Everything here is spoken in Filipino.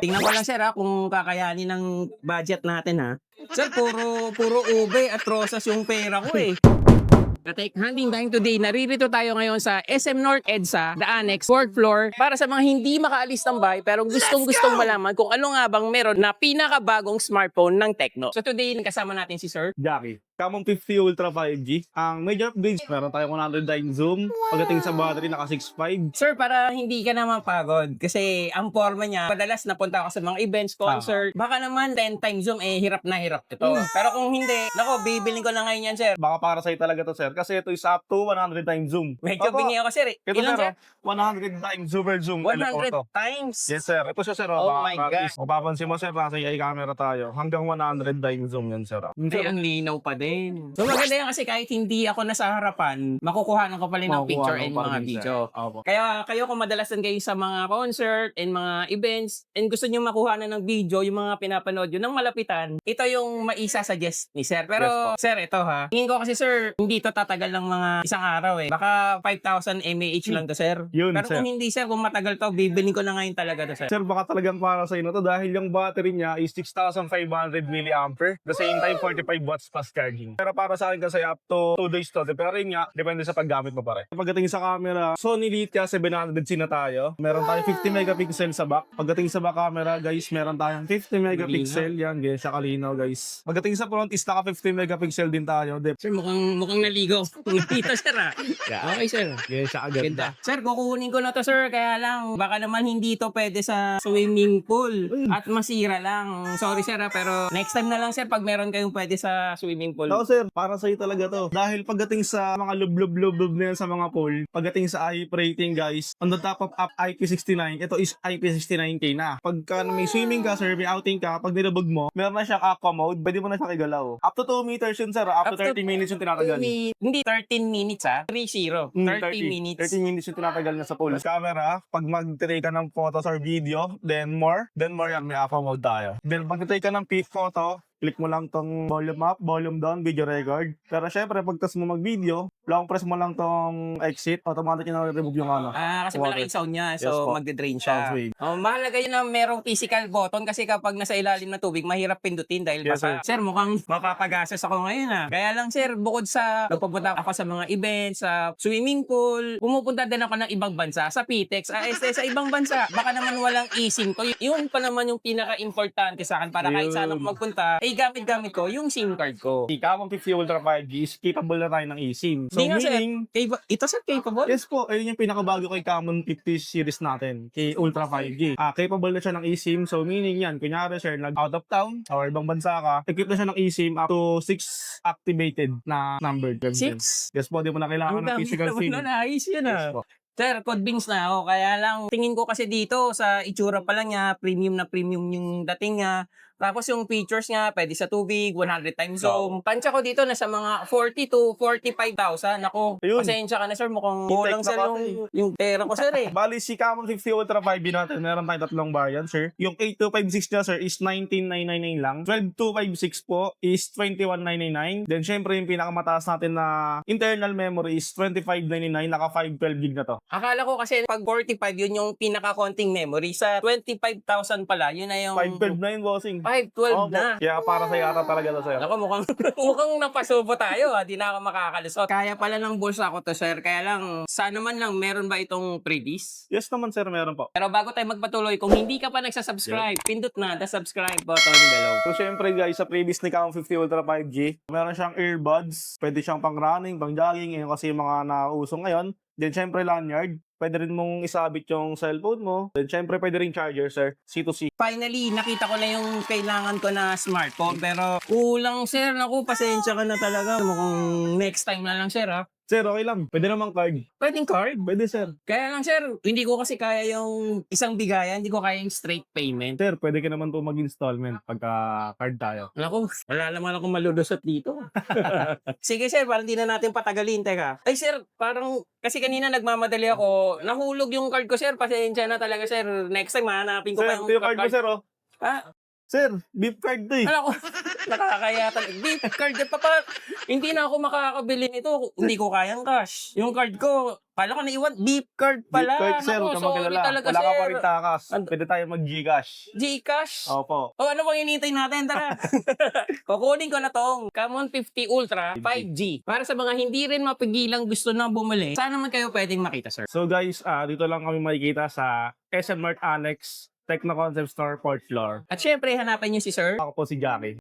Tingnan ko lang sir kung kakayanin ng budget natin ha. Sir, puro ube at rosas yung pera ko eh. Katek, hunting time today. Naririto tayo ngayon sa SM North EDSA, The Annex, 4th floor. Para sa mga hindi makaalis ng bahay pero gustong malaman kung ano nga bang meron na pinakabagong smartphone ng Tecno. So today, kasama natin si Sir Jackie. Camon 50 Ultra 5G. Ang major upgrades, meron tayong 100 dyne zoom. Pagdating sa battery, naka 6.5. Sir, para hindi ka naman pagod kasi ang forma niya, madalas napunta ako sa mga events, concert, baka naman 10 times zoom, hirap na hirap ito. Pero kung hindi, nako, bibiling ko na ngayon yan, sir. Baka para sa'yo talaga to, sir. Kasi ito is up to 100 times zoom. Medyo Opo. bingi ako, sir. Ito, Ilan, sir? 100 times super zoom. 100 Ortho. times. Yes, sir. Ito siya, sir. Oh my God. Kung papansin mo, sir, nasa AI camera tayo. Hanggang 100 times zoom yan, sir. Ay, ang linaw pa din. So maganda yan kasi kahit hindi ako nasa harapan, makukuha ko pa rin ng picture and mga video. Opo. Kaya kayo kung madalasan kayo sa mga concert and mga events and gusto nyo makuha na ng video, yung mga pinapanood yun ng malapitan, ito yung maisa-suggest ni sir. Pero sir, ito ha. Tingin ko kasi sir, hindi to tatagal ng mga isang araw eh. Baka 5,000 mAh lang to sir. Yun, Pero sir. kung hindi sir, kung matagal to, bibiling ko na ngayon talaga to sir. Sir, baka talagang para sa inyo to dahil yung battery niya is 6,500 mAh. The same time, 45 watts fast charging. Pero para sa akin kasi up to 2 days to. Pero yun nga, depende sa paggamit mo pa rin. Pagdating sa camera, Sony Litya 700C na tayo. Meron tayong 50 megapixel sa back. Pagdating sa back camera, guys, meron tayong 50 megapixel. Yan, ganyan siya kalinaw, guys. Pagdating sa front is naka 50 megapixel din tayo. Sir, mukhang naligaw. Dito sir ha. Okay sir. Ganyan siya agad. Ganda. Sir, kukunin ko na to sir, kaya lang baka naman hindi to pwede sa swimming pool at masira lang. Sorry sir pero next time na lang sir pag meron kayong pwede sa swimming pool. Oo, sir, para sa'yo talaga to. Dahil pagdating sa mga lub-lub na yan sa mga pool, pagdating sa IP rating, guys, on the top of IP69, ito is IP69K na. Pagka may swimming ka, sir, may outing ka, pag nilabog mo, meron na siyang aqua mode, pwede mo na siya igalaw. Up to 2 meters yun, sir. Up to 30 minutes yung tinatagal. Hindi 13 minutes 30. 30 minutes. 30 minutes yung tinatagal na sa pool. Camera, pag mag-take ka ng photos or video, then more yan, may aqua mode tayo. Then pag take ka ng peak photo, click mo lang tong volume up, volume down, video record. Pero syempre, pag tas mo mag-video, long press mo lang tong exit, automatic na remove yung ano. Kasi malaking sound niya, so Yes po. magde-drain siya. Sounds wave. Mahalaga yun na merong physical button kasi kapag nasa ilalim ng tubig, mahirap pindutin dahil Yes, basa. Sir, mukhang mapapagastos ako ngayon Kaya lang sir, bukod sa nagpupunta ako sa mga events, sa swimming pool, pumupunta din ako ng ibang bansa, sa PTEX, sa ibang bansa. Baka naman walang eSIM ko. Yun pa naman yung pinaka-importante sa akin para kahit saan ako magpunta, gamit ko yung SIM card ko. Si Camon 50 Ultra 5G is capable na tayo ng eSIM. So Di nga, sir. meaning, Ito sir, capable? yes po, ayun yung pinakabago kay Camon 50 series natin, kay Ultra 5G. Capable na siya ng eSIM. So meaning yan, kunyari sir, nag-out of town or ibang bansa ka, equip na siya ng eSIM up to 6 activated na number. 6? Yes po, di mo na kailangan ng physical SIM. Ayos yun Yes po. Sir, convinced na ako. Kaya lang, tingin ko kasi dito, sa itsura pa lang niya, premium na premium yung dating niya. Tapos yung features niya, pwede sa tubig, 100 times zoom. Tansya ko dito, nasa mga 40 to 45,000. Ako, Ayun. pasensya ka na sir, mukhang kulang Intake sir na yung pera ko sir Bali, si Camon 50 Ultra 5G natin, meron tayong tatlong variant, sir. Yung 8256 niya, sir, is 19,999 lang. 12256 po is 21,999. Then, syempre, yung pinakamataas natin na internal memory is 2599, naka 512 gig na to. Akala ko kasi pag 45, yun yung pinaka-konting memory. Sa 25,000 pala, yun na yung 512 na yun, bossing. 512 na. Kaya para sa yata talaga to, sir. Ako mukhang napasubo tayo Di na ako makakalusot. Kaya pala ng bulsa ko to sir. Kaya lang, sana man lang meron ba itong freebies? Yes naman, sir, meron po. Pero bago tayo magpatuloy, kung hindi ka pa nagsasubscribe, pindot na the subscribe button below. So, syempre, guys, sa previous ni Camon 50 Ultra 5G, meron siyang earbuds. Pwede siyang pang running, pang jogging. Yun kasi yung mga nauso ngayon. Then, syempre, lanyard. Pwede rin mong isabit yung cellphone mo. Then, syempre, pwede rin charger, sir. C2C. Finally, nakita ko na yung kailangan ko na smartphone. Pero kulang sir. Naku, pasensya ka na talaga. Mukhang next time na lang sir Sir, okay lang. Pwede namang card. Pwedeng card? Pwede, sir. Kaya lang sir, hindi ko kasi kaya yung isang bigayan. Hindi ko kaya yung straight payment. Sir, pwede ka naman po mag-installment pagka card tayo. Naku, wala naman ako malulusot dito. Sige sir, parang di na natin patagalin. Teka. Ay sir, parang kasi kanina nagmamadali ako. Nahulog yung card ko sir. Pasensya na talaga sir. Next time hanapin ko Sir, pa ito yung card mo, sir, oh. Ah, Sir, beep card to eh. Ano ko? Nakakaya talaga. Beep card ka pa. Hindi na ako makakabili nito. Hindi ko kayang cash. Yung card ko, kala ko naiwan, beep card pala. Kahit sir, Naku, huwag ka sorry magkalala. talaga, Wala ka pa sir. rin takas. And- Pwede tayo mag-Gcash. Gcash. Opo. O ano bang inintay natin? Tara. Kukunin ko na tong Camon 50 Ultra 5G. Para sa mga hindi rin mapigilang gusto na bumili, saan naman kayo pwedeng makita, sir? So guys, dito lang kami makikita sa SM Mart Annex Techno Concept Store 4th floor. At syempre, hanapin niyo si sir. Ako po si Jackie.